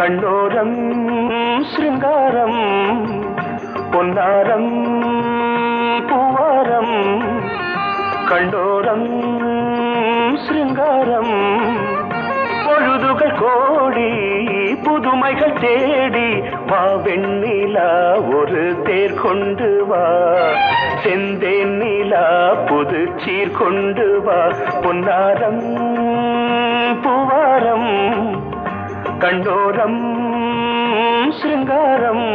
கண்ணோரம் சிருங்காரம் பொன்னாரம் பூவாரம் கண்ணோரம் சிருங்காரம் பொழுதுகள் கோடி புதுமைகள் தேடி வா வெண்ணிலா ஒரு தேர் கொண்டு வா செந்தேன் நிலா புது சீர் கொண்டு வா பொன்னாரம் பூவாரம் கண்டோரம் சிருங்காரம்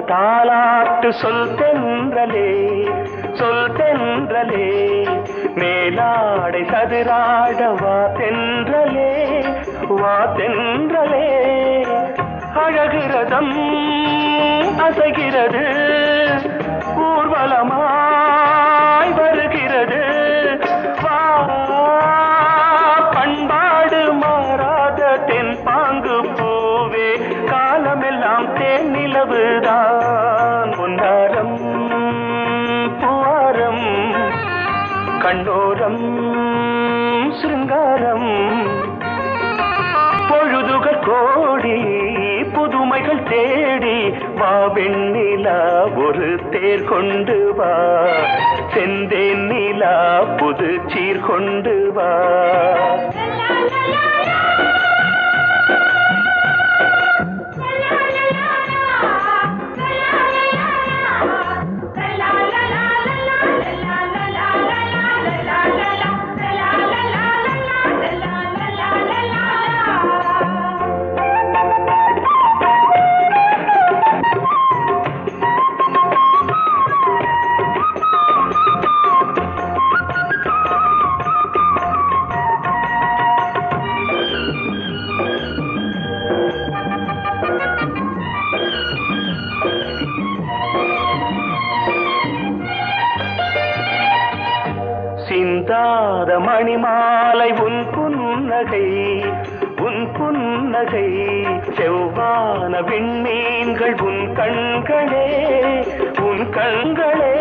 தாலாட்டு சொல் தென்றலே சொல் தென்றலே மேலாடை சதுராட வா தென்றலே வா தென்றலே அழகிறதம் அசைகிறது ஊர்வலமாய் வருகிறது வா பண்பாடு மாறாத தென் பாங்கு பூவே காலமெல்லாம் தேன் நிலவுதான் பொன்னாரம் பூவாரம் கண்ணோரம் சிருங்காரம் பொழுதுகள் கோடி புதுமைகள் தேடி வா வெண்ணிலா ஒரு தேர் கொண்டு வா செந்தேன் நிலா புது சீர் கொண்டு வா சிந்தாத மணிமாலை உன் புன்னகை உன் புன்னகை செவ்வான விண்மீன்கள் உன் கண்களே உன் கண்களே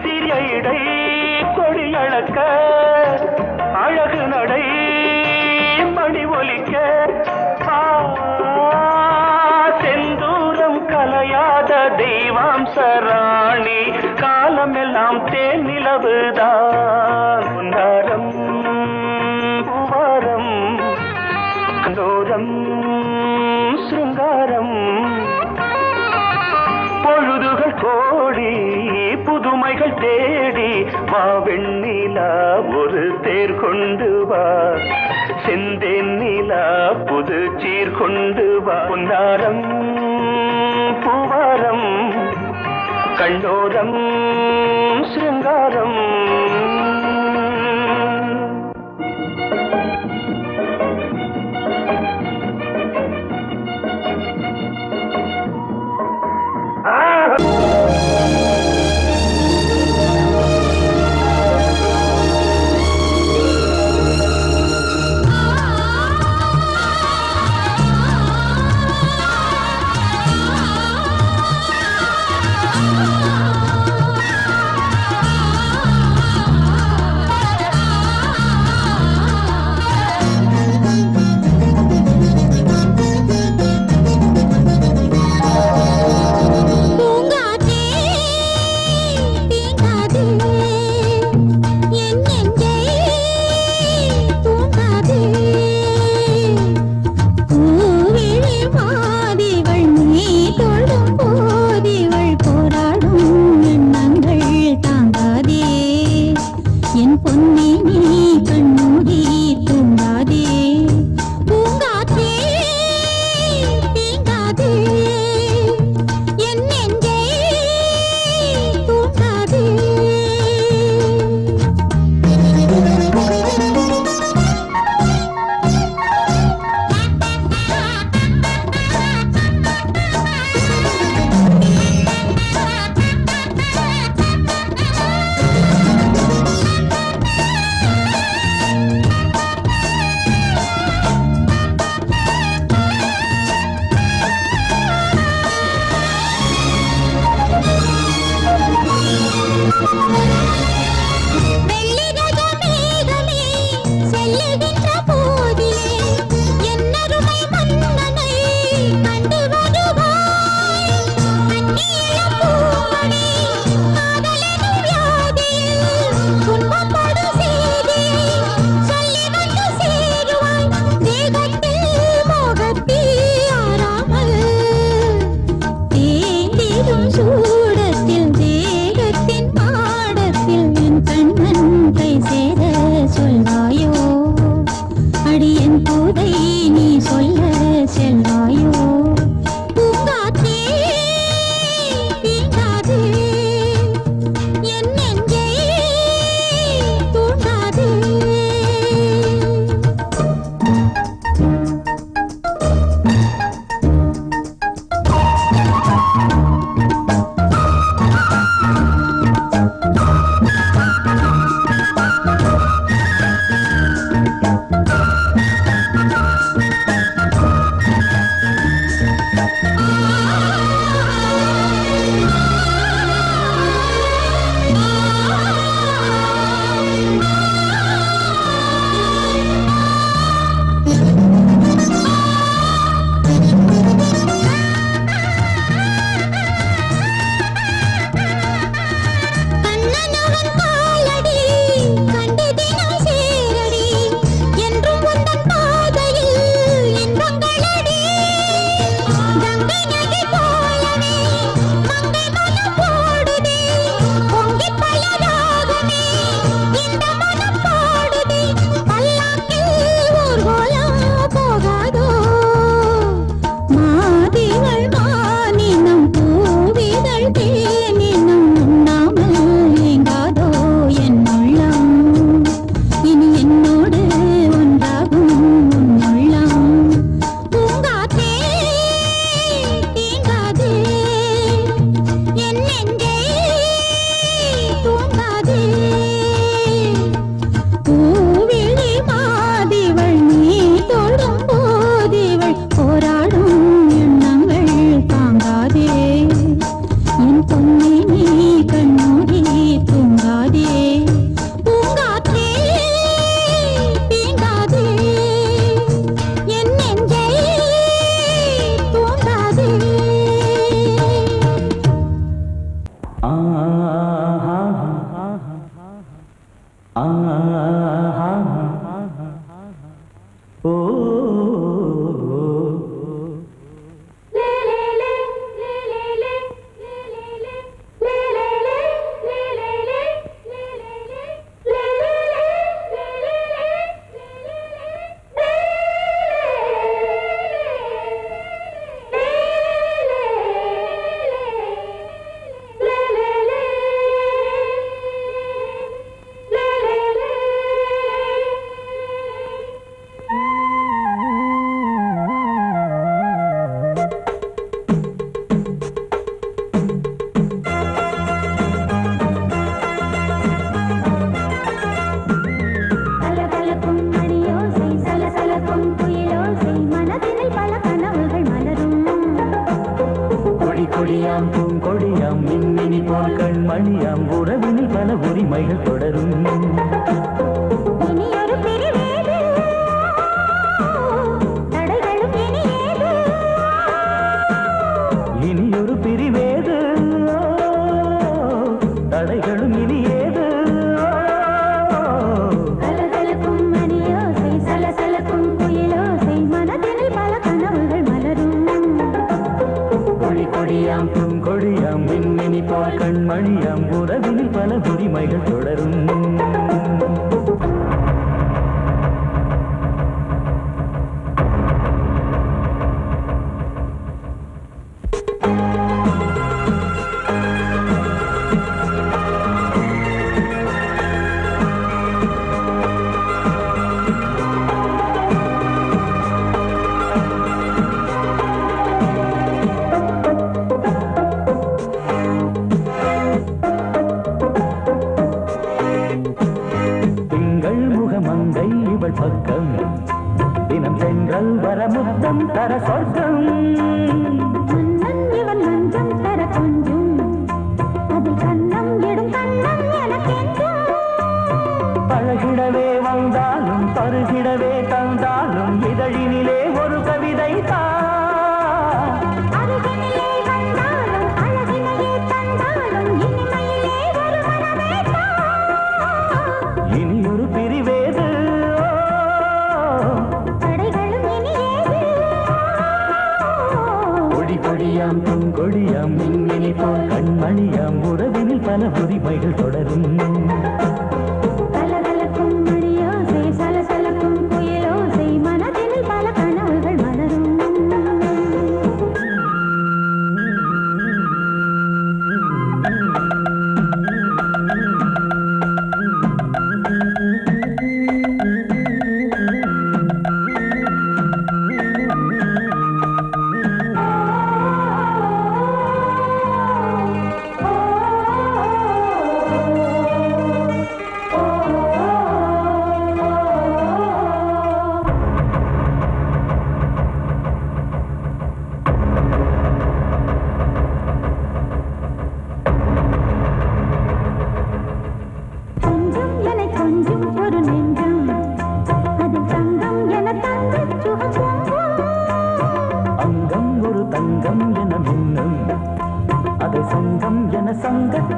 சிறிய இடை கொடியளக்க அழகு நடை மணி ஒலிக்க செந்தூரம் கலையாத தெய்வாம்சராணி காலமெல்லாம் தேன் நிலவுதான் பொன்னாரம் பூவாரம் கண்டோரம் சிருங்காரம் பொழுதுகள் கோடி புதுமைகள் தேடி வா வெண்ணிலா ஒரு தேர் கொண்டு வா செந்தேன் நிலா புது சீர் கொண்டு வா பொன்னாரம் பூவாரம் கண்டோரம் சிருங்காரம் மன்னன் இவன் மஞ்சம் தர கொஞ்சும் அதில் கண்ணம் இடும் கண்ணம் உறவினில் பல உரிமைகள் தொடரும். கலகலக்கும் மணியோசை சலசலக்கும் குயிலோசை மனதினில் பல கனவுகள் மலரும்.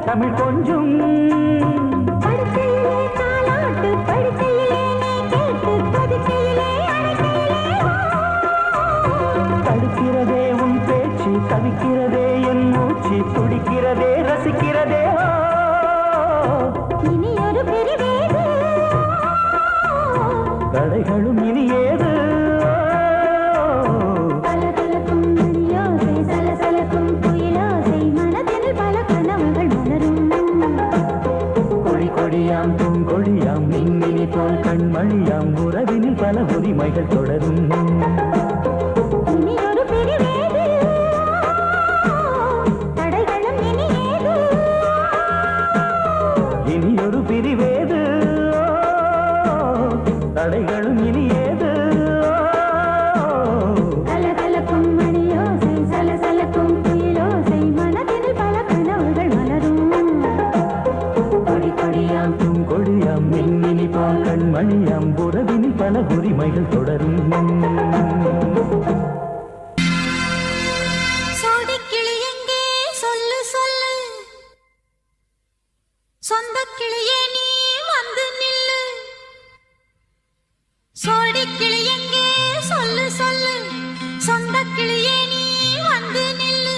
தமிழ் கொஞ்சம் படுக்கையிலே தாலாட்டு படுக்கையிலே கேட்டு படுக்கையிலே தடுக்கிறதே உன் பேச்சு தவிக்கிறதே என் மூச்சு துடிக்கிறதே ரசிக்கிறதே இனி ஒரு பிரிவேது தடைகளும் இனி ஏது கலகலக்கும் மணியோசை சலசலக்கும் குயிலோசை மனதில் பல கனவுகள் மலரும். கொடியாம் பூங்கொடியாம் மின்மினி போல் கண்மணியாம் உறவினில் பல உரிமைகள் தொடரும். இனி ஒரு பிரிவேது தடைகளும் இனி ஏது இனி ஒரு பிரிவேது தடைகளும் இனி ஏது கலகலக்கும் மணியோசை சலசலக்கும் குயிலோசை மனதில் பல கனவுகள் மலரும். கொடியாம் பூங்கொடியாம் மின்மினி போல் கண்மணியாம் உறவினில் பல உரிமைகள் தொடரும். சோடிக்கிளி எங்கே சொல்லு சொல்லு சொந்த கிளியே நீ வந்து நில்லு. சோடிக்கிளி எங்கே சொல்லு சொல்லு சொந்த கிளியே நீ வந்து நில்லு.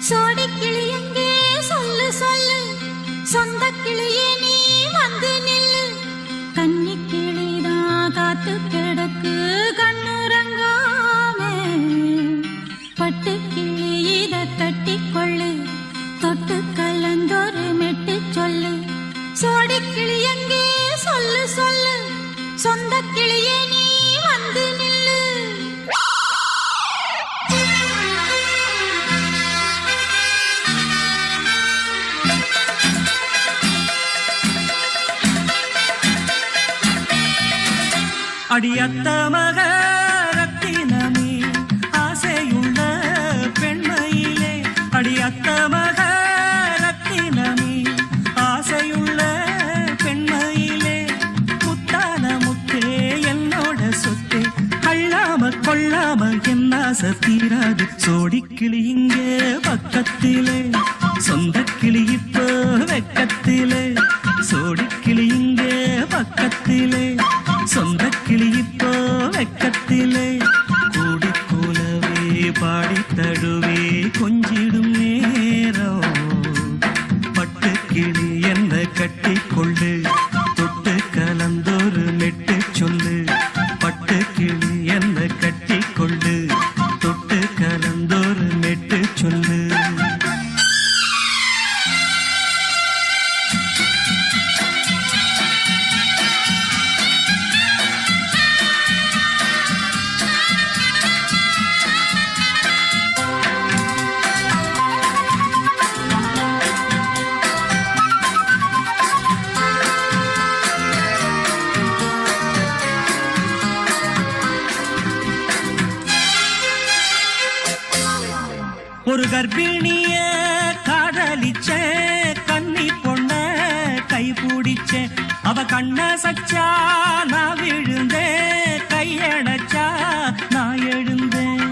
சோடிக்கிளி எங்கே சொல்லு சொல்லு சொந்த கிளியே நீ வந்து நில்லு. கன்னி கிளிதான் காத்து கிடக்கு கண்ணுறங்காமே. பட்டு கிளி இத கட்டிக்கொள்ளு தொட்டு கலந்தொரு மெட்டு சொல்லு. சோடி கிளி எங்கே சொல்லு சொல்லு சொந்த கிளியே நீ வந்து நில்லு. அடியத்த மக ரத்தினமே ஆசையுள்ள பெண்மையிலே அடியத்த மக ரத்தினமே ஆசையுள்ள பெண்மையிலே முத்தான முத்தே என்னோட சொத்தே அள்ளாம கொள்ளாம என் ஆசை தீராது. சோடிக்கிளி இங்கே பக்கத்திலே சொந்த கிளி இப்போ வெக்கத்திலே. சோடிக்கிளி இங்கே பக்கத்திலே சொந்த கிளி இப்போ வெக்கத்திலே. கூடி கூலவே பாடி தடுவே கொஞ்சிடும் நேரம். பட்டு கிளி என்ன கட்டி கொள்ளு தொட்டு கலந்தொரு மெட்டு சொல்லு. பட்டு கிளி என்ன கட்டி கொள்ளு தொட்டு கலந்தொரு மெட்டு சொல்லு. ஒரு கர்ப்பிணிய காதலிச்ச கன்னி பொண்ண கை பிடிச்ச அவ கண்ண சச்சா நான் விழுந்தேன் கையடைச்சா நான் எழுந்தேன்.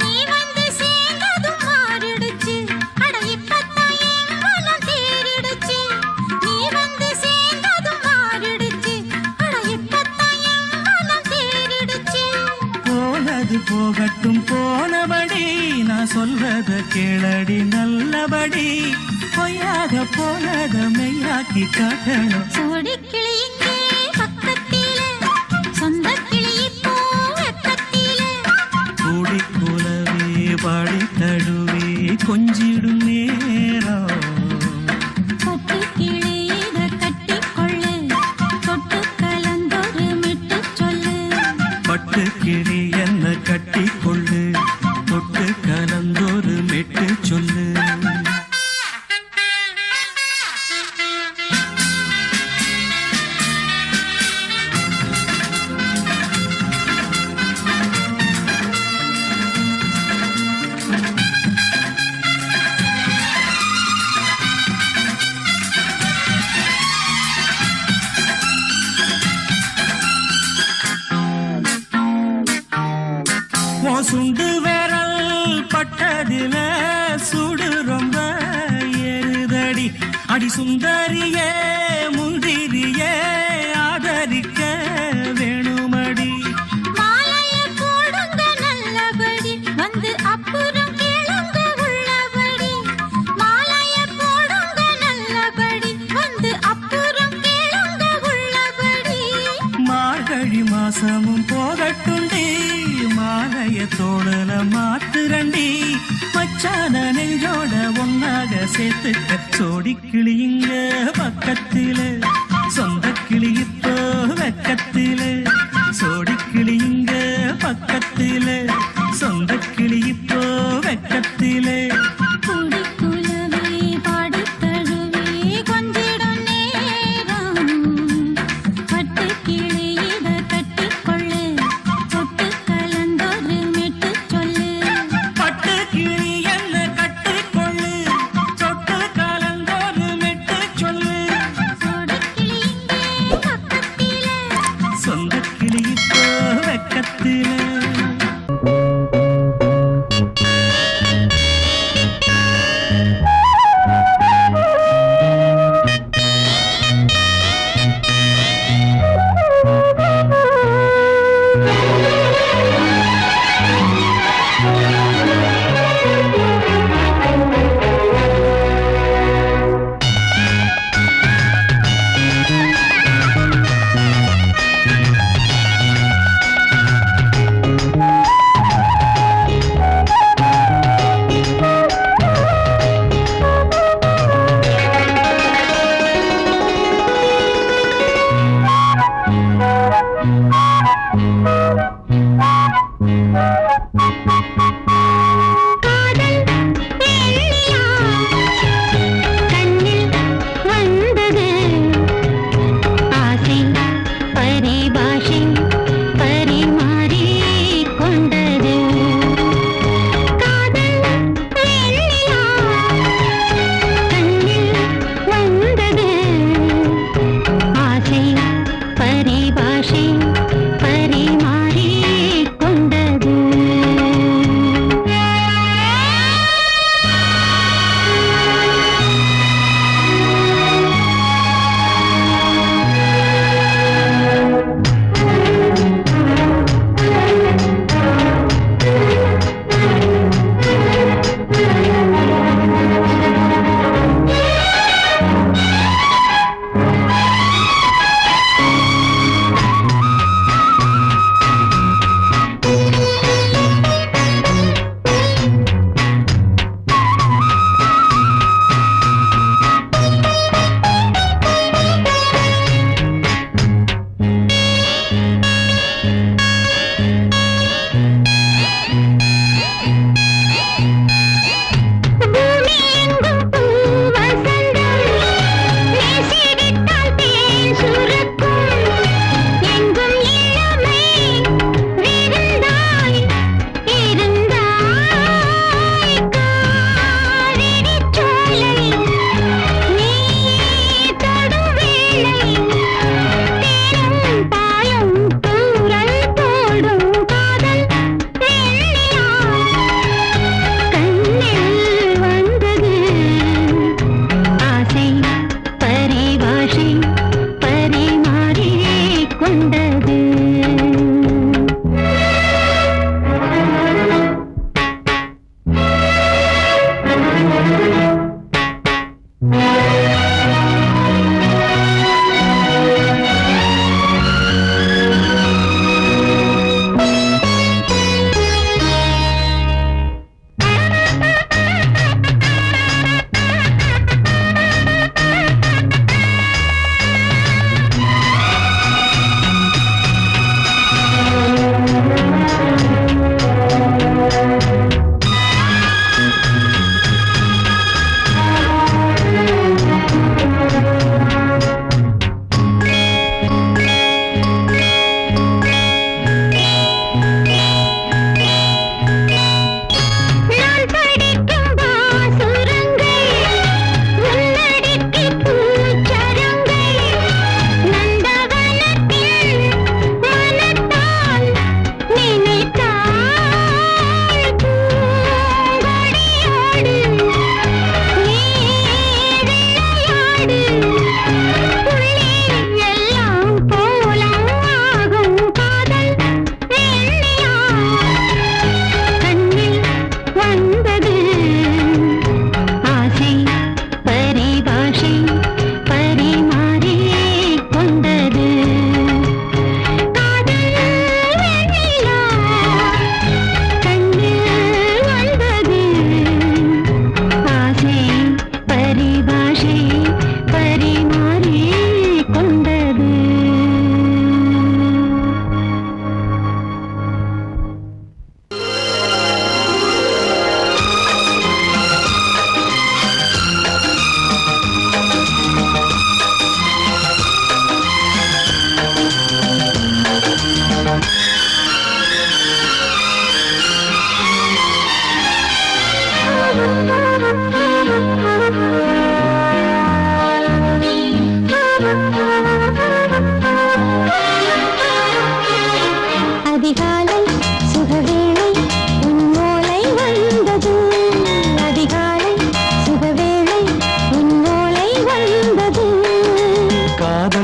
நீ வந்து சேர்ந்ததும் மாறிடுச்சு அட இப்பத்தான் என் மனம் தேறிடுச்சு. நீ வந்து சேர்ந்ததும் மாறிடுச்சு அட இப்பத்தான் என் மனம் தேறிடுச்சு. போனது போகட்டும் போனபடி நான் சொல்றத கேளடி நல்லபடி. பொய்யாக போனத மெய்யாக்கி காட்டணும். சோடி கிளி இங்கே பக்கத்திலே, சொந்த கிளி இப்போ வெக்கத்திலே. கூடி கூலவே பாடி தழுவே கொஞ்சிடும் நேரம். பட்டு கிளி இத கட்டிக்கொள்ளு, தொட்டு கலந்தொரு மெட்டு சொல்லு. பட்டு கிளி என்ன கட்டி கொள்ளு, தொட்டு கலந்தொரு மெட்டு சொல்லு. சுண்டு விரல் பட்டதில சுடு ரொம்ப ஏறுதடி. அடி சுந்தரியே முந்திரியே ஆதரிக்க வேணுமடி. மாலைய போடுங்க நல்லபடி, வந்து அப்புறம் கேளுங்க உள்ளபடி. மாலைய போடுங்க நல்லபடி, வந்து அப்புறம் கேளுங்க உள்ளபடி. மார்கழி மாசமும் போகட்டுண்டி, மாலைய தோடல மாத்துரண்டி. மச்சான நெஞ்சோட ஒன்னாக சேர்த்துக்க. சோடி கிளியுங்க பக்கத்தில, சொந்த கிளி இப்போ வெக்கத்தில. சோடி கிளியுங்க பக்கத்தில, சொந்த கிளி இப்போ வெக்கத்தில. கூடி குலவே பாடி தழுவே கொஞ்சிடும் நேரம். பட்டு கிளி இத கட்டிக்கொள்ளு, தொட்டு கலந்தொரு மெட்டு சொல்லு. பட்டு கிளி என்ன கட்டிக்கொள்ளு, தொட்டு கலந்தொரு மெட்டு சொல்லு. சோடி கிளி இங்கே பக்கத்திலே, சொந்த கிளி இப்போ வெக்கத்தில.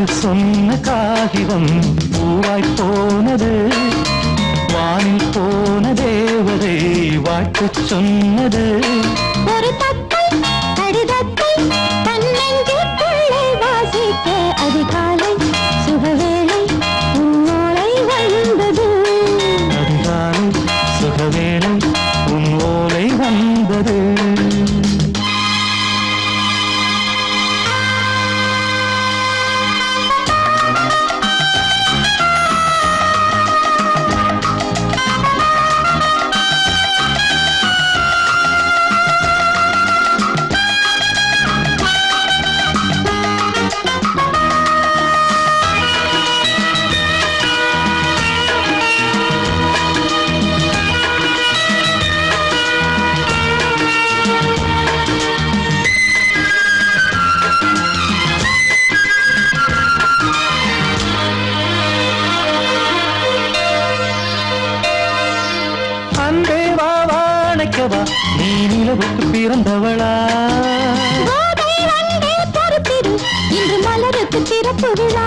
காதல் சொன்ன காகிதம் பூவாய் போனது, வானில் போன தேவதை வாழ்த்து சொன்னது. ஒரு தத்தை கடிதத்தை தன்னெஞ்சுக்குள்ளே வாசிக்க அதிகாலை சுகவேளை உன்னோலை வந்தது. அதிகாலை சுகவேளை உன் ஓலை வந்தது. நீ நிலவுக்கு பிறந்தவளா? இன்று மலருக்கு திறப்பு விழா.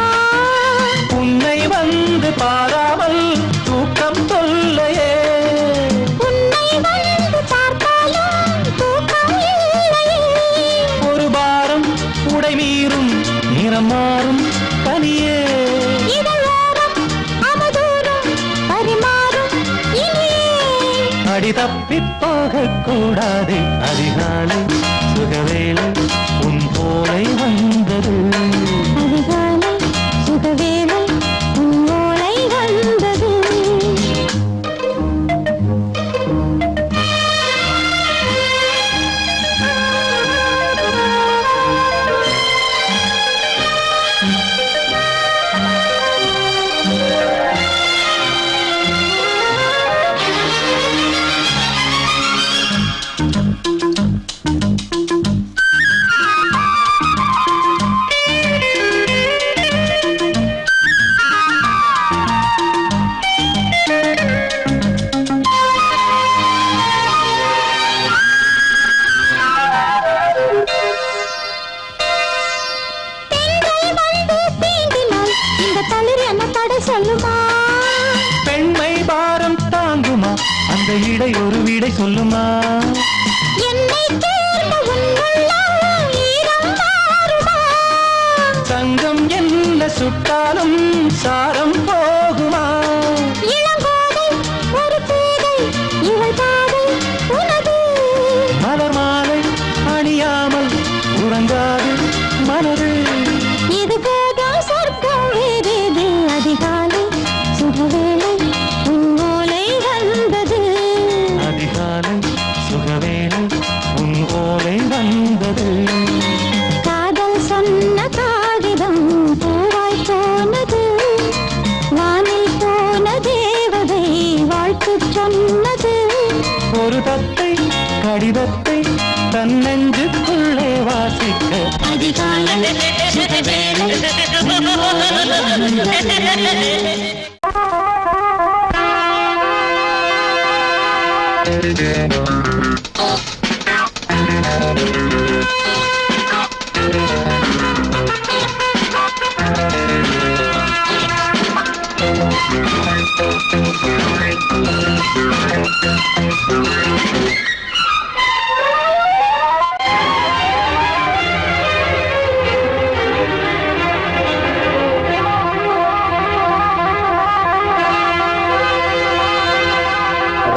உன்னை வந்து பாராமல் தூக்கம் சொல்லையே. உன்னை வந்து பார்த்தாலும் தூக்கம் இல்லையே. ஒரு பாரம் உடை மீறும் நிறம் மாறும் கனியே. அடி தப்பி போகக்கூடாது. அதிகாலை சுகவேளை உன் போலை வந்தது. அதிகாலை சுகவேளை உன் ஓலை வந்தது. பெண்மை பாரம் தாங்குமா? அந்த இடை ஒரு விடை சொல்லுமா? சங்கம் என்ன சுட்டாலும் சாரம் போகுமா? மலர் மாலை அணியாமல் உறங்காது மனது. இது போதும் சொர்க்கம் வேறேது. அதிகாலை சுகவேளை உன் ஓலை வந்தது. அதிகாலை சுகவேளை உன் ஓலை வந்தது. காதல் சொன்ன காகிதம் பூவாய் போனது, வானில் போன தேவதை வாழ்த்து சொன்னது. ஒரு தத்தை கடிதத்தை தன்னெஞ்சுக்குள்ளே வாசிக்க அதிகாலை சுகவேளை உன் ஓலை வந்தது.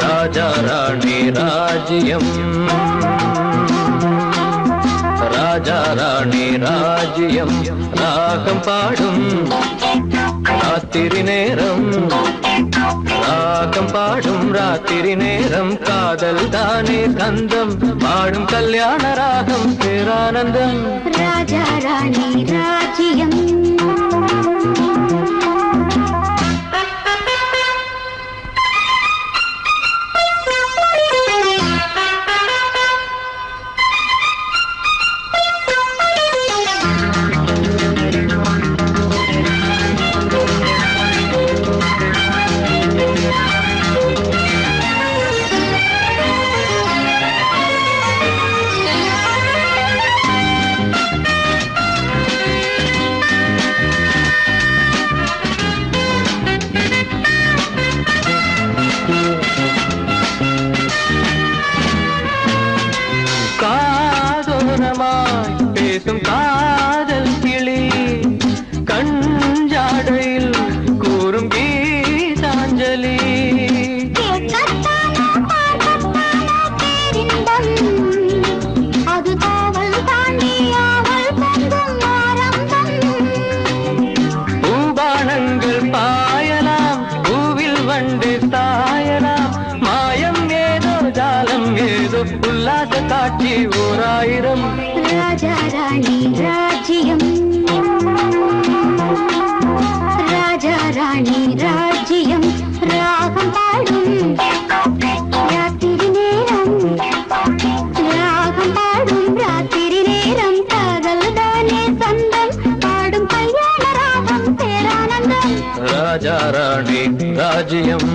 ராஜா ராணி ராஜ்யம், ராஜா ராணி ராஜ்யம், ராகம் பாடும் ராத்திரி நேரம், ராகம் பாடும் ராத்திரி நேரம். காதல் தானே கந்தம் பாடும் கல்யாண ராகம் பேரானந்தம். ராஜா ராணி ராஜ்யம். ராஜா ராணி ராஜ்யம்.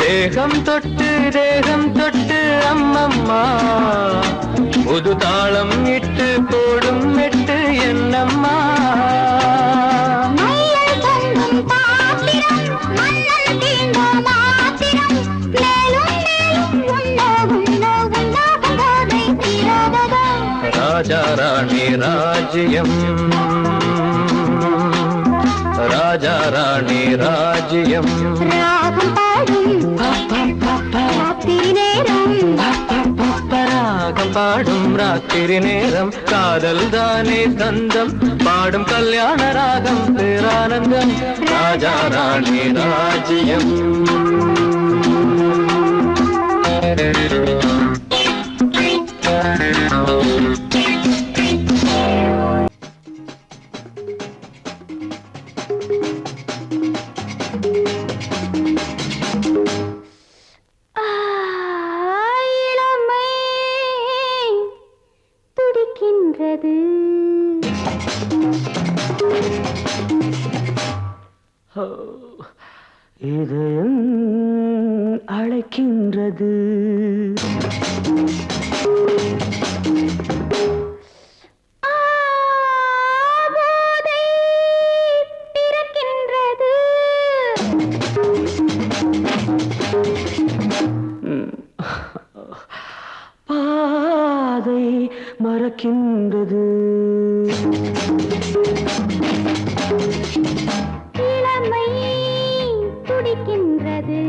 தேகம் தொட்டு அம்மம்மா புது தாளம் இட்டு போடும் மெட்டு என்னம்மா. ராஜா ராணி ராஜ்யம், ராஜா ராணி ராஜ்யம். ராகம் பாடும் ராத்திரி நேரம் காதல் தானே சந்தம் பாடும் கல்யாண ராகம் பேரானந்தம். ராஜா ராணி ராஜ்யம். இதயம் அழைக்கின்றது, பிறக்கின்றது. பாதை மறக்கின்றது. இளமை துடிக்கின்றது,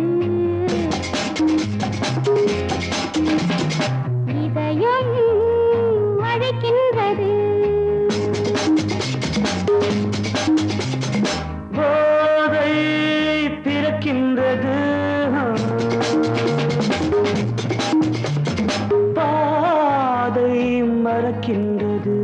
இதயம் அழைக்கின்றது. போதை பிறக்கின்றது, பாதை மறக்கின்றது.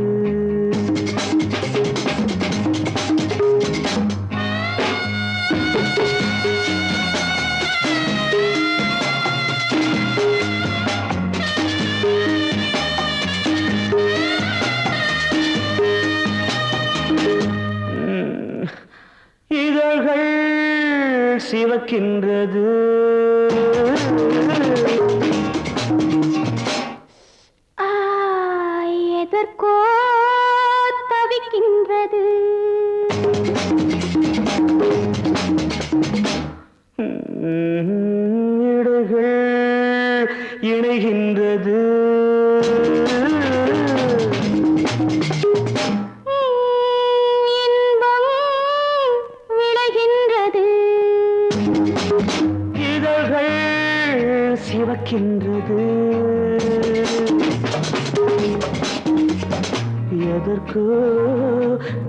இதழ்கள் சிவக்கின்றது, எதற்கோ தவிக்கின்றது. இடைகள் இணைகின்றது, இன்பம் விளைகின்றது. இதழ்கள் சிவக்கின்றது, எதற்கோ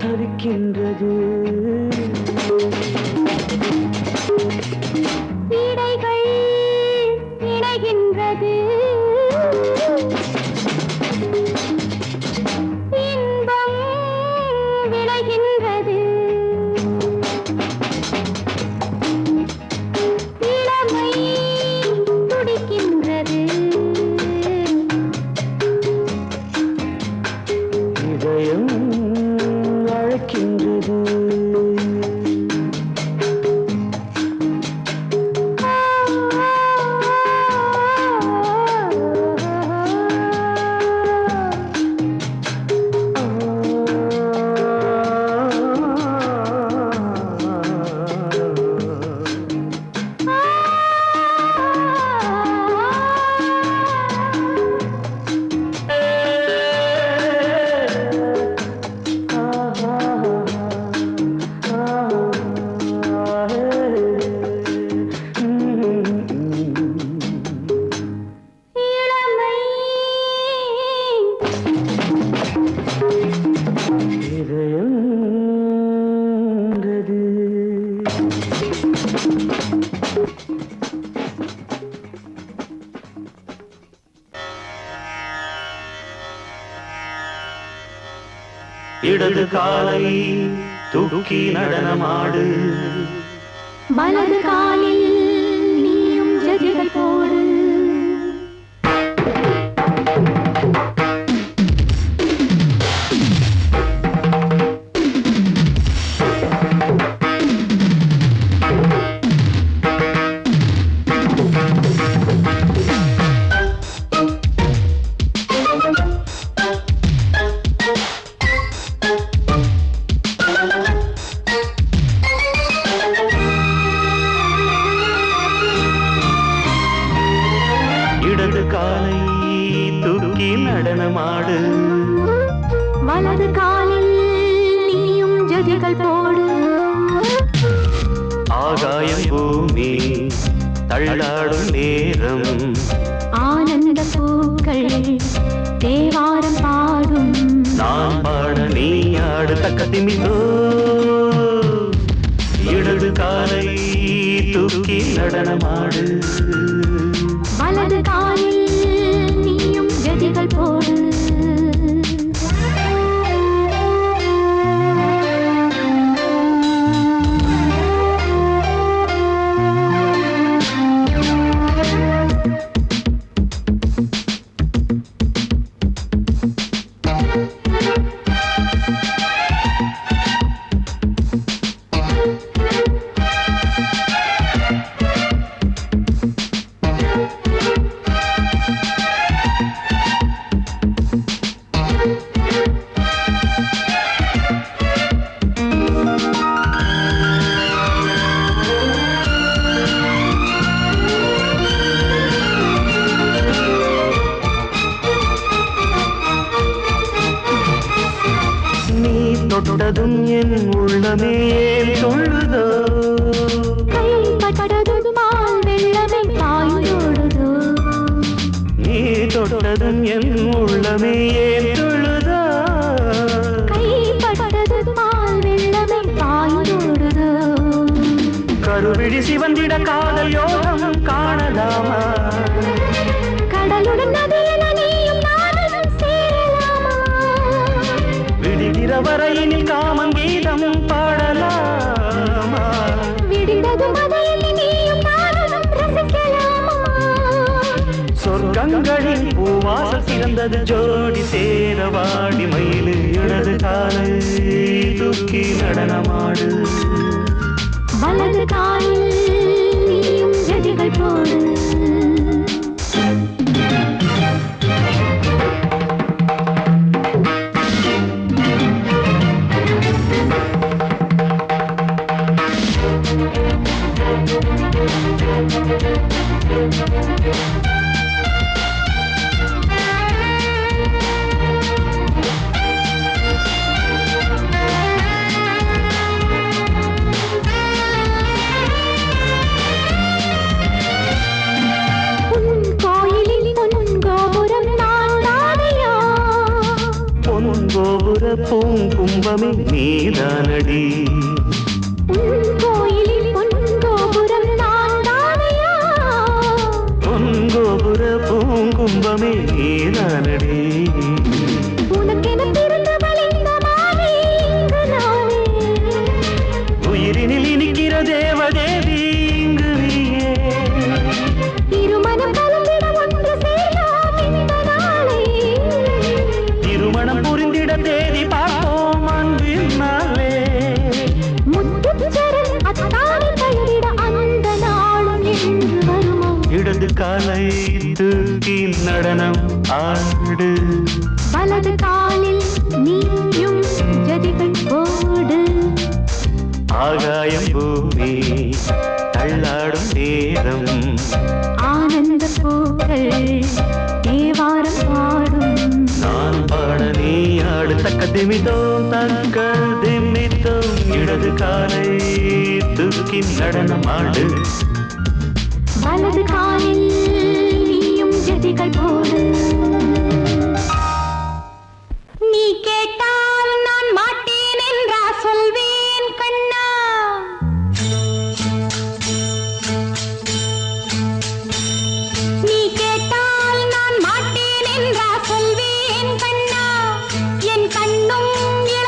தவிக்கின்றது. இடைகள் இணைகின்றது, இன்பம் விளைகின்றது. இளமை துடிக்கின்றது, இதயம் அழைக்கின்றது. இடது காலை தூக்கி நடனமாடு வலது காலில் நீயும் ஜதிகள் போடு இடது காலை தூக்கி நடனமாடு வலது காலில் நீயும் ஜதிகள் போடு ஆகாயம் பூமி தள்ளாடும் நேரம் ஆனந்த பூக்கள் தேவாரம் பாடும் நான் பாட நீ ஆடு தக்க திமிதோ இடது காலை தூக்கி நடனமாடு வலது காலில் நீயும் ஜதிகள் போடு தொட்டதும் என் உள்ளமே சொல்லுதோ கைப்பட்டதும் பால் வெள்ளமே பாய்ந்தோடுதோ நீ தொட்டதும் என் உள்ளமே சொல்லுதோ கைப்பட்டதும் பால் வெள்ளமே பாய்ந்தோடுதோ கருவிழி சிவந்திட காதல் யோகம் காணலாமா கடலுடன் நதியில நீயும் நானும் சேரலாமா விடுகிற வரையினில் காமன் கீதம் பாடலாமா விடிந்ததும் மதையில் நீயும் நானும் ரசிக்கலாமா சொர்க்கங்களின் பூவாசல் சிறந்தது ஜோடி சேர வாடி மயிலு இடது காலை தூக்கி நடனமாடு வலது காலில் நீயும் ஜதிகள் போடு பூங்கும்பமே நீதானடி கோயிலில் பொன்கோபுரம் நான் தானையா பொன்கோபுர பூங்கும்பமே நீதானடி உனக்கென பிறந்தவள் இந்த மாலை இங்கு நானே உயிரினில் இனிக்கிற தேவதேவி இங்கு நீயே திருமணம் கலந்திட ஒன்று சேரலாம் இந்த நாளே திருமணம் புரிந்திட தேதி பார்ப்போம் அன்பினாலே முத்துச்சரன் அத்தானி பயிரிட அந்த நாளும் என்று வருமோ இடது காலை தூக்கி நடனம் ஆடு வலது காலில் நீயும் ஜதிகள் போடு ஆகாயம் பூமி தள்ளாடும் நேரம் ஆனந்த பூக்கள் தேவாரம் பாடும் நான் பாட நீ ஆடு தக்க திமிதோம் தக்க திமிதோம் இடது காலை தூக்கி நடனமாடு வலது காலில் நீயும் ஜதிகள் போடு நீ கேட்டால் நான் மாட்டேன் என்றா சொல்வேன் கண்ணா நீ கேட்டால் நான் மாட்டேன் என்றா சொல்வேன் கண்ணா என் கண்ணும் இள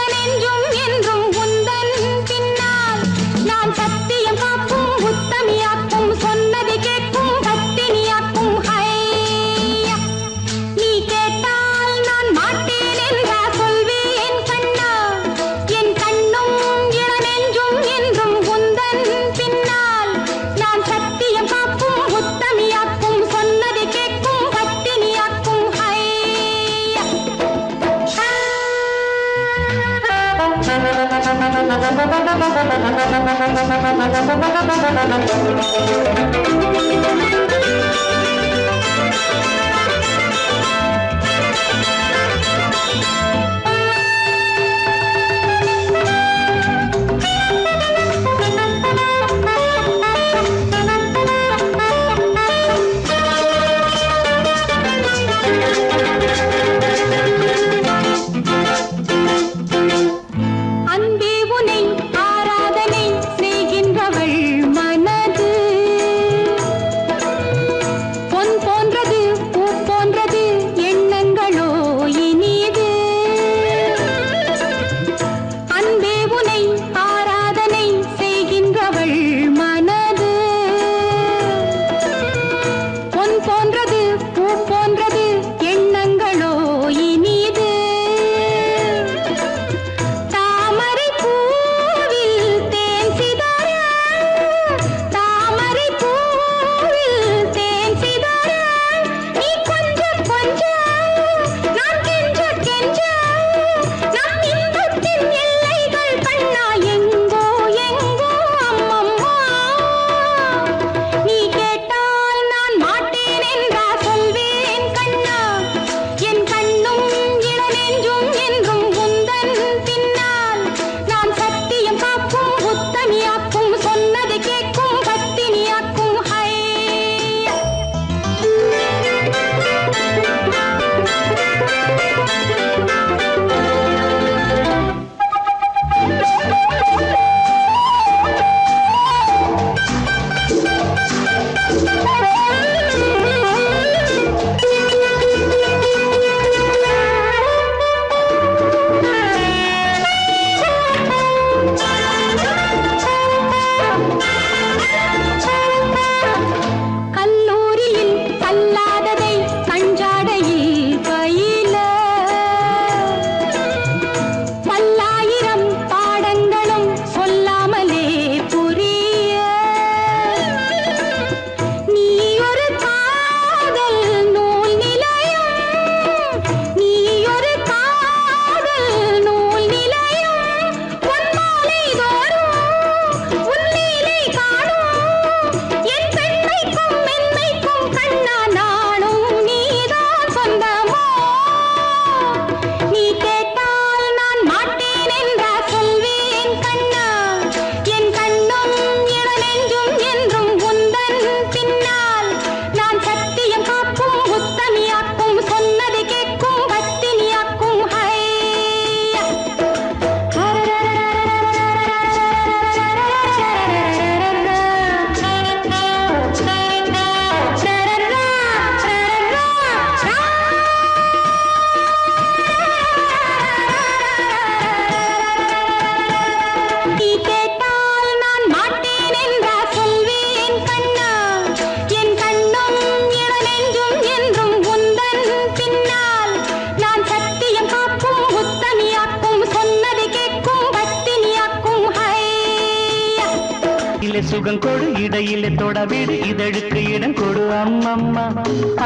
சுகம் கொடு இடையிலே தொடவிடு இதழுக்கு இடம் கொடு அம்மம்மா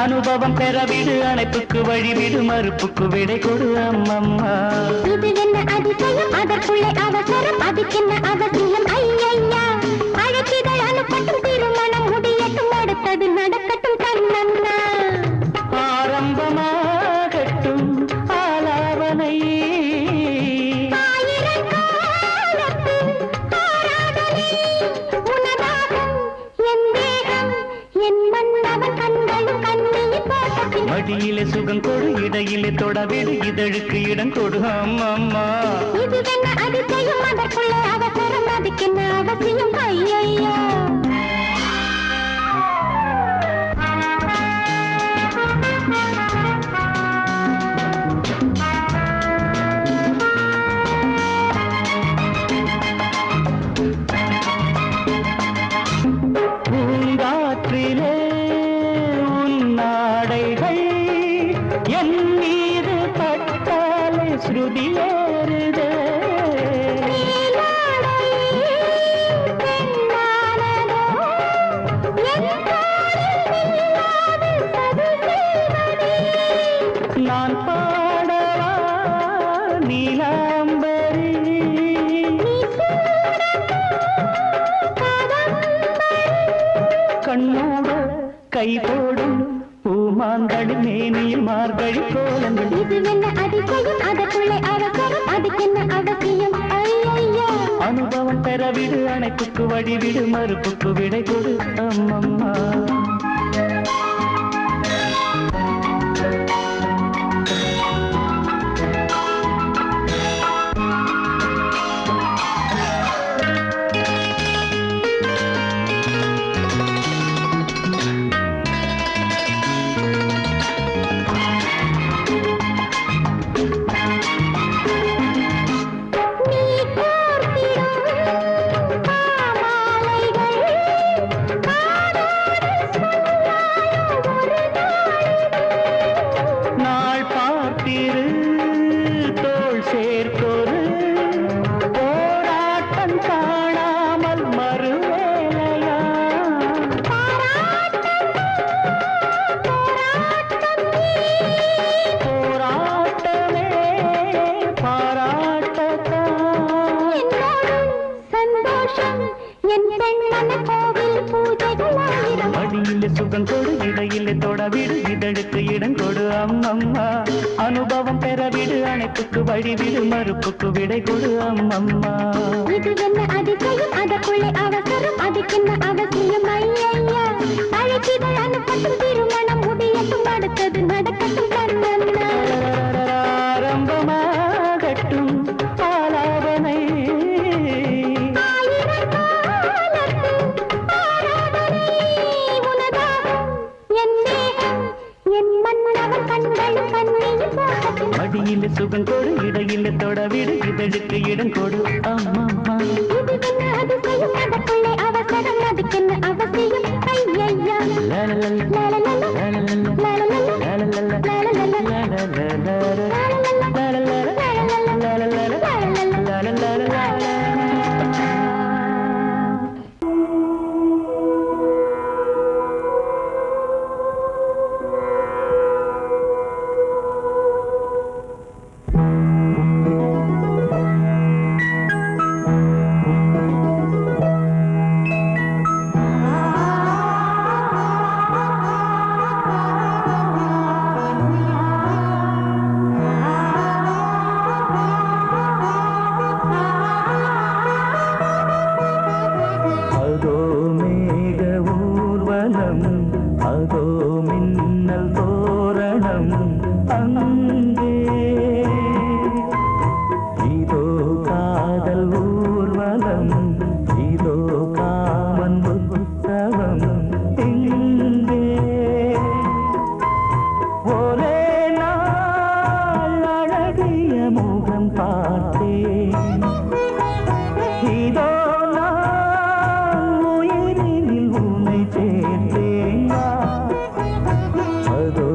அனுபவம் பெறவிடு அணைப்புக்கு வழிவிடு மறுப்புக்கு விடை கொடு அம்மம்மா இது என்ன அதிசயம் அதற்குள்ளே அவசரம் அதுக்கென்ன அவசியம் ஐயையா அழைச்சிதழ் அனுப்பட்டும் திருமணம் முடியட்டும் அடுத்தது நடக்கட்டும் கண்ணண்ணா ஆரம்பமாகட்டும் ஆலாவனை மடியிலே சுகம் கொடு இடையிலே தொடவிடு இதழுக்கு இடம் கொடு அம்மம்மா இது என்ன அதிசயம் அதற்குள்ளே அவசரம் அதுக்கென்ன அவசியம் ஐயையா பூங்காற்றிலே உன்னாடைகள் என் மீது பட்டாலே ஸ்ருதியேறுதே நான் பாடவா நீலாம்பரி கை போடும் பூமாந்தளி மேனியில் மார்கழி கோலங்கள். இது என்ன அதிசயம், அதற்குள்ளே அவசரம், அதுக்கென்ன அவசியம்? ஐயா அனுபவம் பெறவிடு, அணைப்புக்கு வழிவிடு, மறுப்புக்கு விடை கொடு அம்மம்மா. சுகம் கொடு, இடையிலே தொடவிடு, இதழுக்கு இடம் கொடு அம்மம்மா. அனுபவம் பெறவிடு, அணைப்புக்கு வழிவிடு, மறுப்புக்கு விடை கொடு அம்மம்மா. இது என்ன அதிசயம், அதற்குள்ளே அவசரம், அதுக்கென்ன அவசியம்? ஐயா அழைப்பிதழ் அனுப்பட்டும், திருமணம் முடியட்டும், அடுத்தது நடக்கட்டும் கண்ணன்னா. ஆரம்பமாகட்டும் ஆலாபனை, மடியிலே சுகம் கொடு, இடையிலே தொடவிடு, இதழுக்கு இடம் கொடு அம்மம்மா. இது என்ன அதிசயம், அதற்குள்ளே அவசரம், அதுக்கென்ன அவசியம்? ஐயா அதோ மின்னல் தோரணம் அங்கே, இதோ காதல் ஊர்வலம், இதோ காமன் உற்சவம் இங்கே. ஒரே நாள் அழகிய முகம் பார்த்தேன், இதோ நான் உயிரினில் உன்னை சேர்த்தேன். அதோ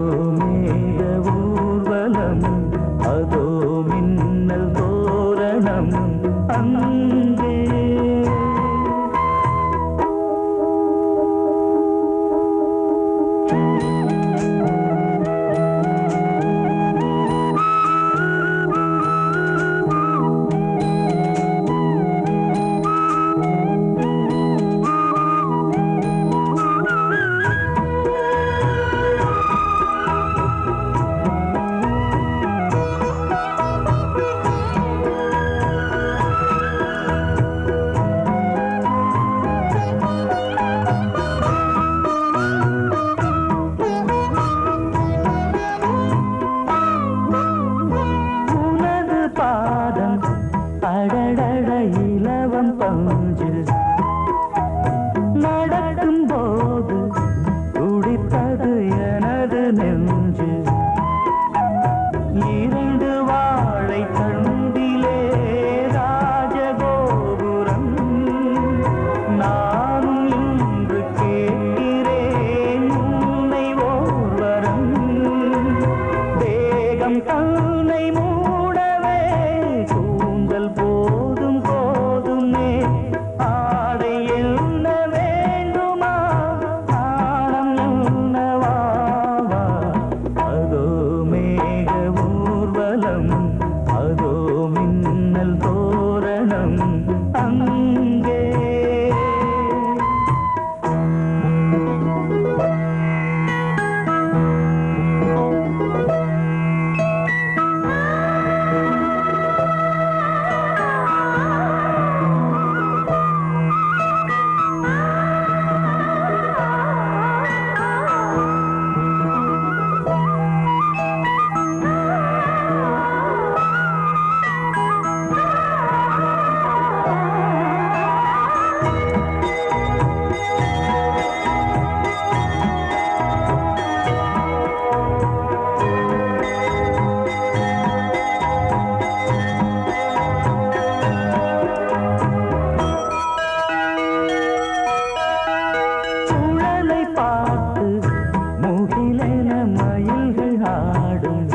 என மயில்கள் ஆடும்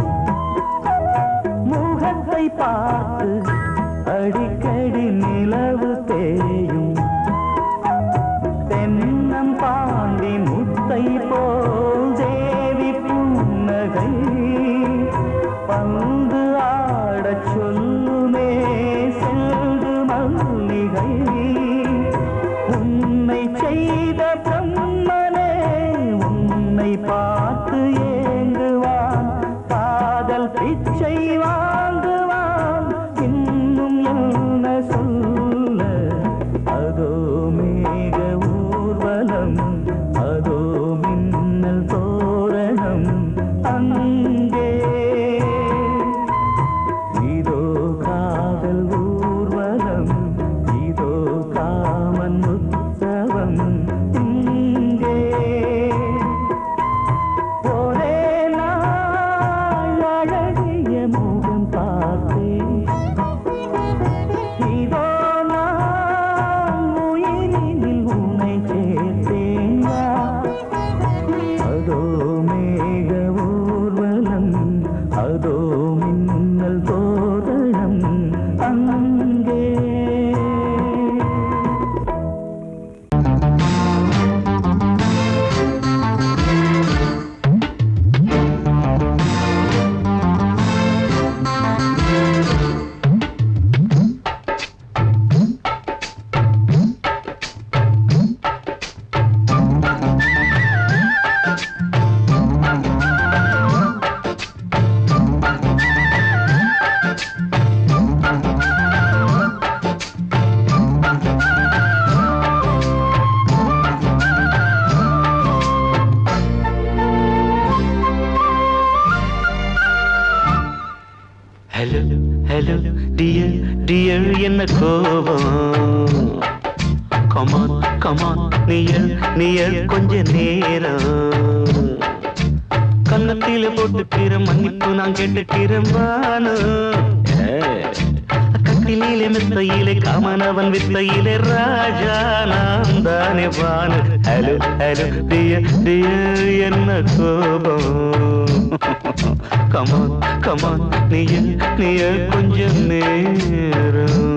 முகத்தை பார்த்து அடிக்கடி நிலவு தேயும் தென்னம் பாண்டி முத்தை போல் தேவி புன்னகை பந்து ஆடச் சொல்லுமே செல்து மல்லிகை உன்னை செய்த பிரம்மனே உன்னை பார்த்து ஏங்குவான் காதல் பிச்சை வாங்குவான் இன்னும் என்ன சொல்ல அதோ மேக ஊர்வலம் அதோ மின்னல் தோரணம் அங்கே இதோ காதல் ஊர்வலம் இதோ காமன் உற்சவம் இங்கே ஒரே நாள் அழகிய முகம் பார்த்தேன் இதோ நான் உயிரினில் உன்னை சேர்த்தேன் அதோ மேக ஊர்வலம் அதோ மின்னல் தோரணம் அங்கே ஹலோ ஹலோ டியர் டியர் என்ன கோபம் கமான் கமான் நியர் நியர் கொஞ்ச நேரம் கன்னத்தில போட்டுக்கிற மன்னிப்பு நான் கேட்டுக்கிறேன் பானு கட்டிலே மெத்தையிலே காமனவன் வித்தையிலே ராஜா நான் தானே Banu hello hello dear dear என்ன கோபம் கமான் கமான் நியர் கொஞ்ச நேரம்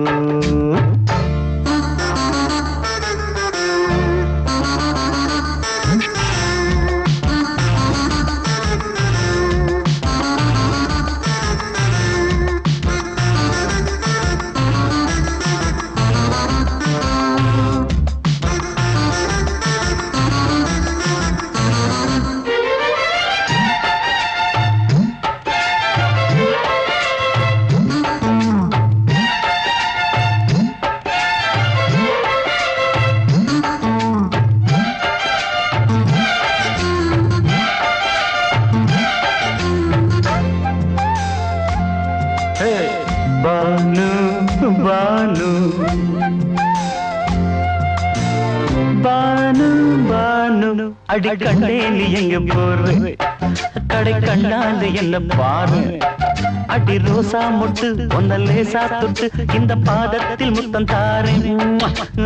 பானு பானு பானு பானு அடி கண்டே நீ எங்க போற கடை கண்டாந்து என்ன பாரு அடி ரோசா மொட்டு ஒன்ன லேசா தொட்டு இந்த பாதத்தில் முத்தம் தாரேன்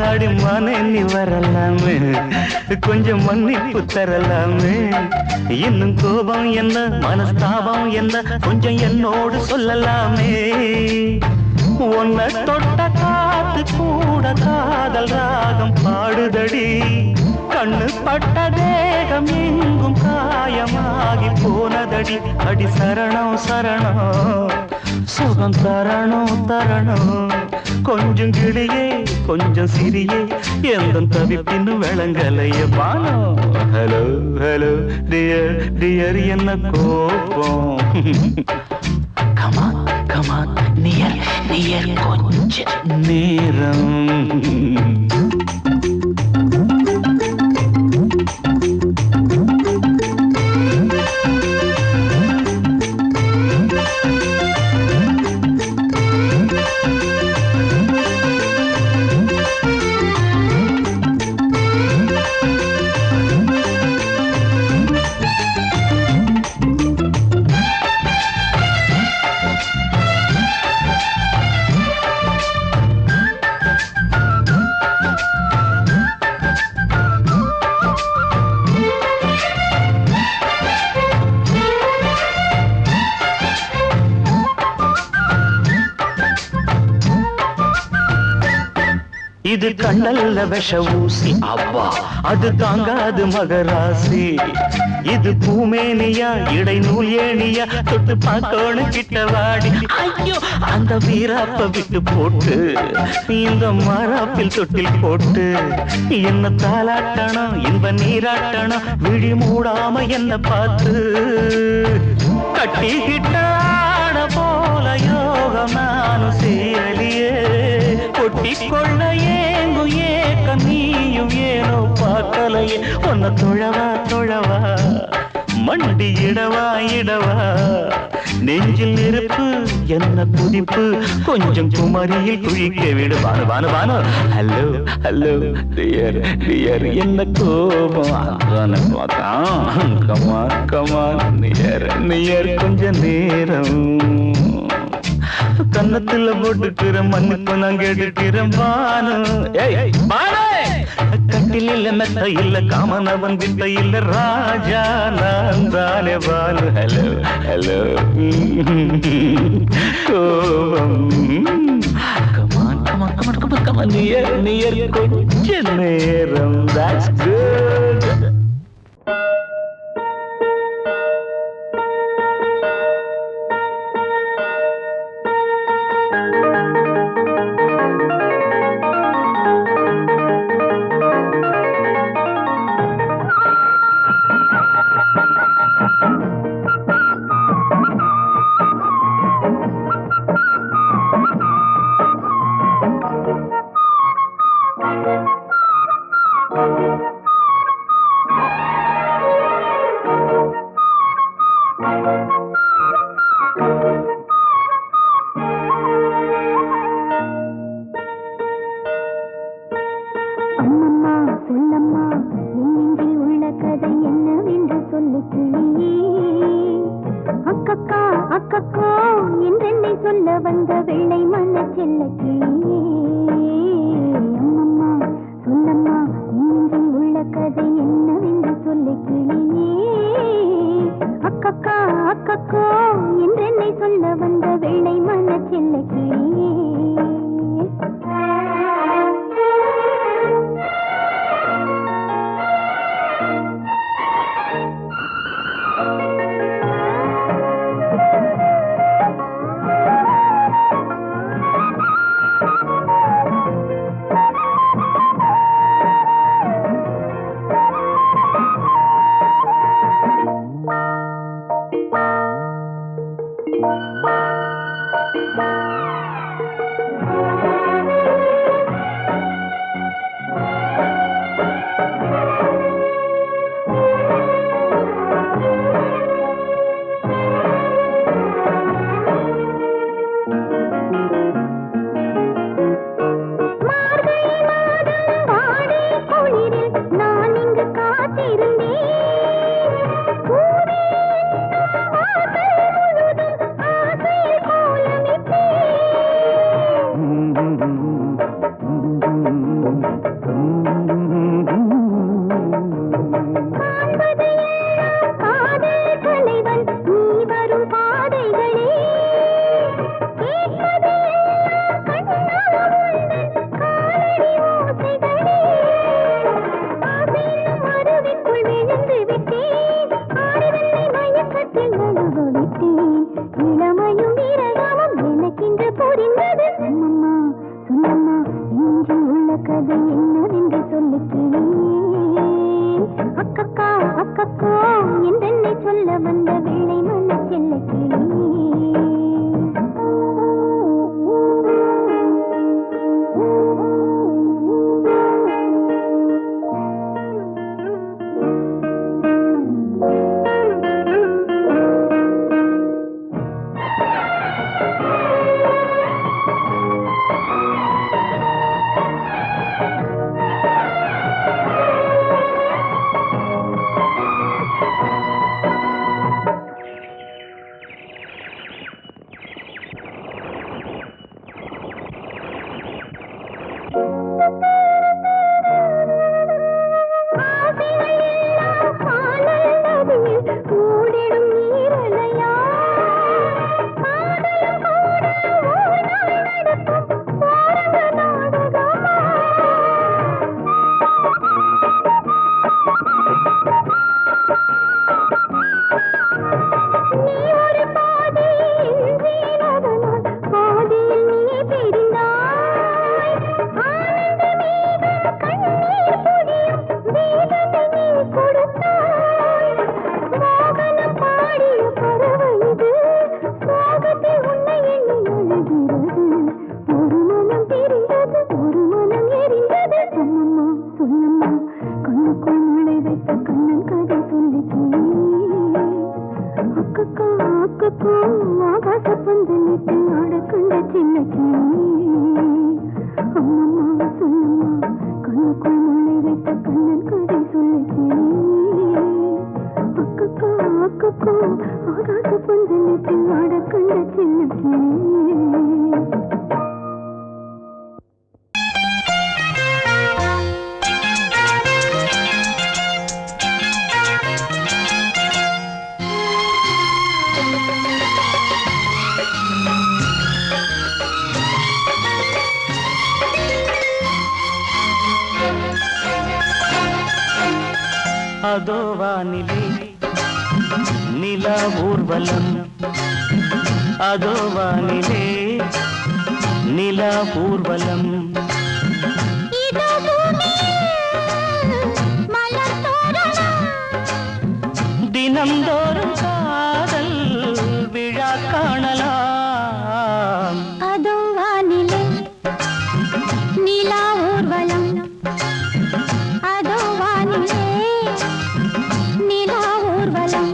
அடி மானே நீ வரலாமே கொஞ்சம் மன்னிப்பு தரலாமே இன்னும் கோபம் என்ன மனஸ்தாபம் என்ன கொஞ்சம் என்னோடு சொல்லலாமே உன்னை தொட்ட காத்து கூட காதல் ராகம் பாடுதடி கண்ணு பட்ட தேகம் எங்கும் காயமாகி போனதடி அடி சரணம் சரணம் சுகம் தரணும் தரணும் கொஞ்சம் கிளியே கொஞ்சம் சிறியே எந்த தவிப்பின்னு விளங்கலைய பானோ ஹலோ ஹலோ டியர் டியர் என்ன கோபம் கமான் கமான் நியர் நியர் கொஞ்ச நேரம் இது கண்ணல்ல விஷ ஊசி அப்பா அது தாங்காது மகராசி இது பூமேனியா இடை நூல் ஏனியா தொட்டு பார்க்கோணு கிட்டவாடி ஐயோ அந்த வீராப்ப விட்டு போட்டு இந்த மாறாப்பில் தொட்டில் போட்டு என்ன தாலாட்டணும் இன்ப நீராட்டணும் விழி மூடாம என்ன பார்த்து கட்டிக்கிட்டான போல யோகம் நானும் சேரலியே கொட்டிக்கொள்ள ஏங்கு ஏக்க நீயும் ஏனோ பார்க்கலையே உன்னை தொழவா மண்டி இடவா நெஞ்சில் நெருப்பு என்ன குதிப்பு கொஞ்சம் குமரியில் குழிக்க விடு வானு ஹலோ டியர் என்ன கோபம் கமான் நியர் கொஞ்ச நேரம் கன்னத்துல போட்டுக்கிற மண்ணுக்கு நான் கேட்டுக்கிறேன் பானு கட்டில மெத்த இல்ல காமனவன் வித்த இல்ல ராஜா நான் தானே பானு ஹலோ கோபம் கமான் நியர் கொஞ்ச நேரம் that's good அக்கக்கா அக்கக்கோ ஆகாச பந்தலிட்டு ஆடக்கண்ட சின்ன கிளி அம்மம்மா சொல்லம்மா கண்ணுக்குள் முளை வைத்த கண்ணன் கதை சொல்ல கிளி அக்கக்கா அக்கக்கோ ஆகாச பந்தலிட்டு ஆடக்கண்ட சின்ன கிளி அதோ வானிலே நிலா ஊர்வலம் அதோ வானிலே நிலா ஊர்வலம் தினம்தோறும் காதல் விழா காணலாம் அதோ வானிலே நிலா ஊர்வலம் அதோ வானிலே நிலா ஊர்வலம்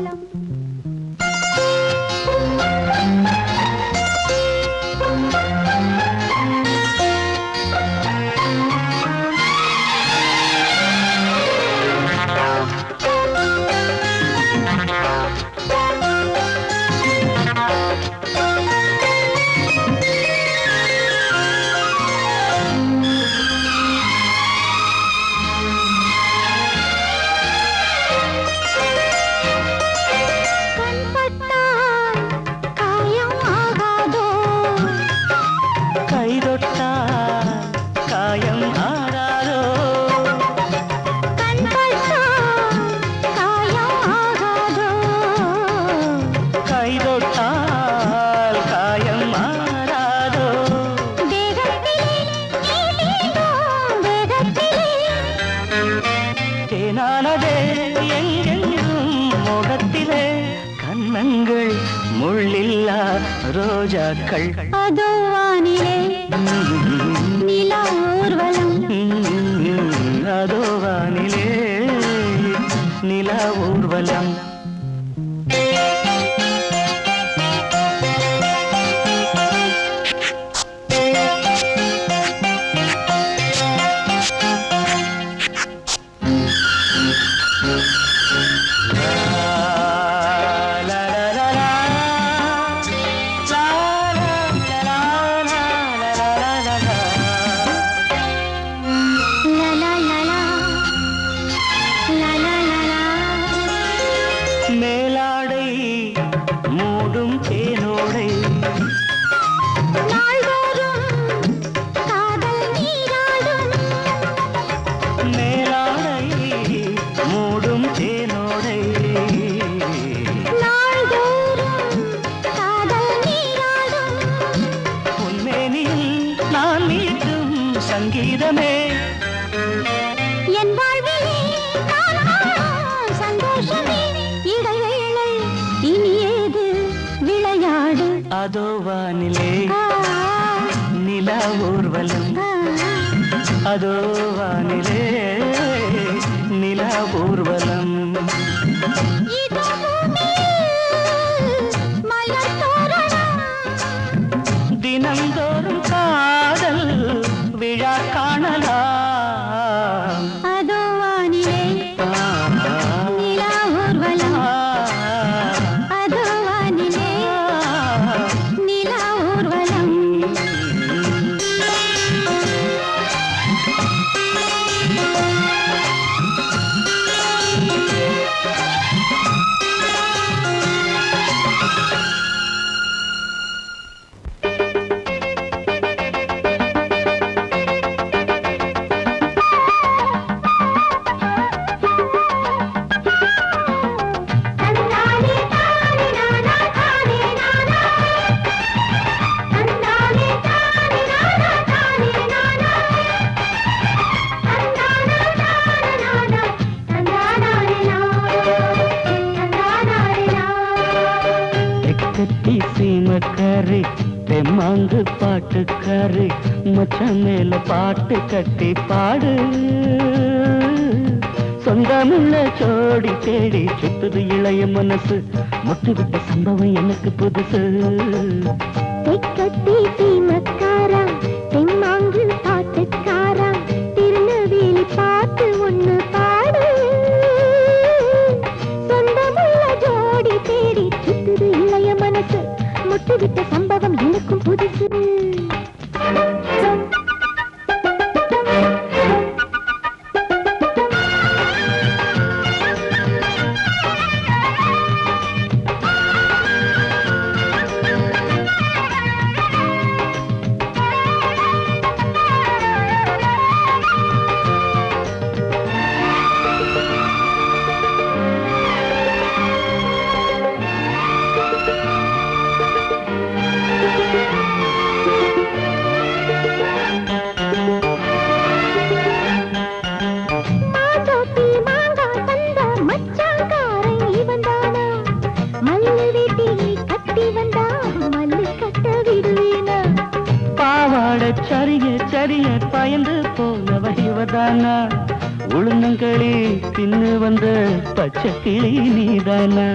கண்ணங்கள் முள்ளில்லா ரோஜாக்கள் அதோ வானிலே நிலா ஊர்வலம் அதோ வானிலே நிலா ஊர்வலம் மேலாடை மூடும் தேனோடை மேலாடை மூடும் தேனோடை உன்மேனில் நான் மீட்டும் சங்கீதமே என் வாழ்விலே சந்தோஷமே இடைவேளை இனி ஏது விளையாடு அதோ வானிலே நிலா ஊர்வலம் அதோ வானிலே நிலா ஊர்வலம் தினம்தோறும் காதல் விழா காணலாம் அதோ வானிலே நிலா ஊர்வலம் அதோ வானிலே நிலா ஊர்வலம் கட்டி சீமக்காரி தெம்மாங்கு பாட்டுக்காரி மச்சம் மேல பாட்டு கட்டி பாடு சொந்தமுள்ள ஜோடி தேடி சுத்துது இளைய மனசு முட்டு விட்ட சம்பவம் எனக்கு புதுசு. தெக்கத்தி சீமக்காரா தெம்மாங்கு பாட்டுக்காரா திருநெல்வேலி பாட்டு ஒண்ணு பாடு. சொந்தமுள்ள ஜோடி தேடி சுத்துது இளைய மனசு முட்டு விட்ட சம்பவம் எனக்கும் புதுசு. சரிய பயந்து போனவ இவதானா, உளுந்தங்களி தின்னு வந்த பச்சை கிளி நீதானா.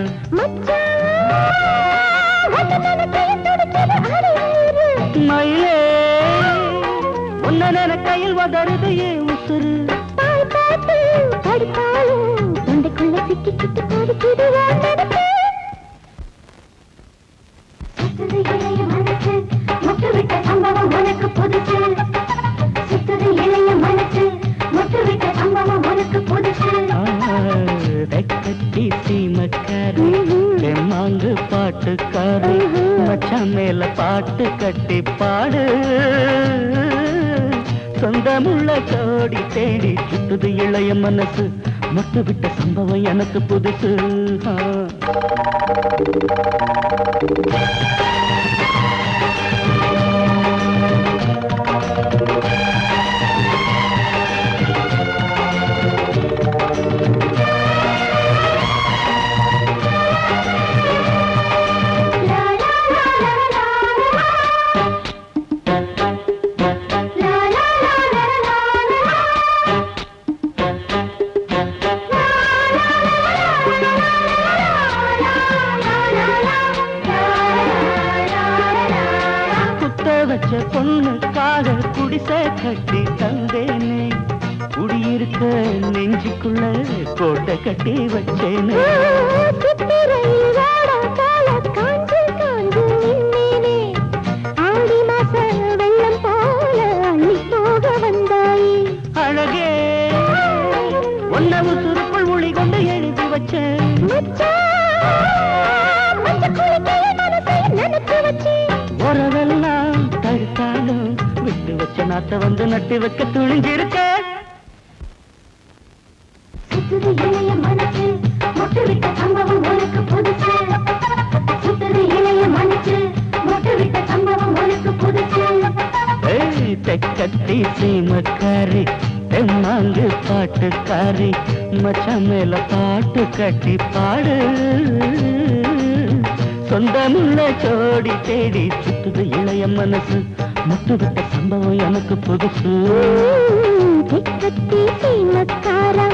மயிலே உன்ன கையில் வதருது ஏன் உசுறு. தொண்டைக்குள்ள சிக்கிக்கிட்டு பாதிக்குது முட்டு விட்ட சம்பவம் உனக்கு புதுசு. சுத்துது இளைய மனசு முட்டு விட்ட சம்பவம் உனக்கு புதுசு. தெக்கத்தி சீமக்காரி தெம்மாங்கு பாட்டுக்காரி மச்சான் மேல பாட்டு கட்டி பாடு. சொந்தமுள்ள ஜோடி தேடி சுத்துது இளைய மனசு முட்டு விட்ட சம்பவம் எனக்கு புதுசு. வச்ச பொண்ணுக்காக குடிசை கட்டி தந்தேனே, குடியிருக்க நெஞ்சுக்குள்ள கோட்டை கட்டி வச்சேனே. அழகே ஒன்னவு சுருக்குள் மொழி கொண்டு எழுதி வச்சேன். உறவெல்லாம் தடுத்தாலும் விட்டு வச்ச நாத்த வந்து நட்டு வைக்க துணிஞ்சிருக்க. சுத்துது இளைய மனசு முட்டு விட்ட சம்பவம் உனக்கு புதுசு. சுத்துது இளைய மனசு முட்டு விட்ட சம்பவம் உனக்கு புதுசு. தெக்கத்தி சீமக்காரி தெம்மாங்கு பாட்டுக்காரி மச்சான் மேல பாட்டு கட்டி பாடு. சொந்தமுள்ள ஜோடி தேடி சுத்துது இளைய மனசு முட்டு விட்ட சம்பவம் எனக்கு புதுசு. தெக்கத்தி சீமக்காரா